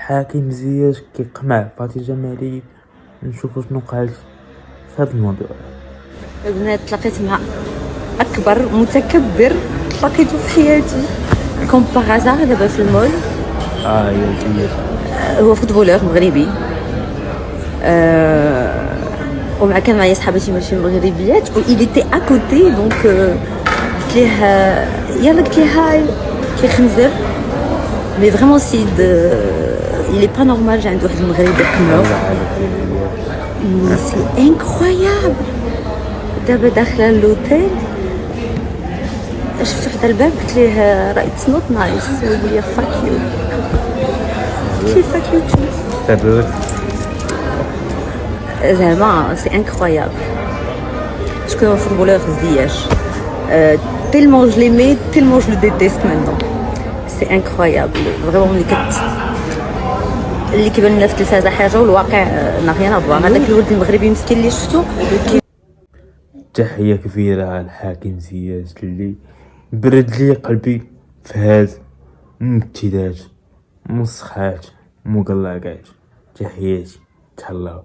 الحاكم زياد كيقمع فاطمة جمالي. نشوفو شنو قالت في هذا الموضوع. البنات تلاقيت مع اكبر متكبر لقيته في حياتي كوم باغازار دابا في المول. يا زياد هو فوتبولور مغربي ومع كان معايا صحاباتي ماشي مغربيات و il était à côté donc قلت ليه يلا قلت ليه هاي كيخنزر مي فريمون سيد il est pas normal جا عند واحد المغربي كملو سي انكرويابل. دابا داخله لوتيل شفت حدا الباب قلت ليه راه اتس نوت نايس ويقول لي فاك يو قلت ليه فاك يو تو سبب زعما سي انكرويابل. شكون هو فوتبولور زياش tellement je l'aimais tellement je le déteste maintenant. C'est incroyable vraiment. اللي كيبان لنا في التلفازه حاجه والواقع ما rien à voir. هذاك الولد المغربي مسكين اللي شفتو تحية كبيرة على الحاكم زياد اللي برد لي قلبي في هاد ممثلات مسخات مقلقات. تحياتي تهلاو.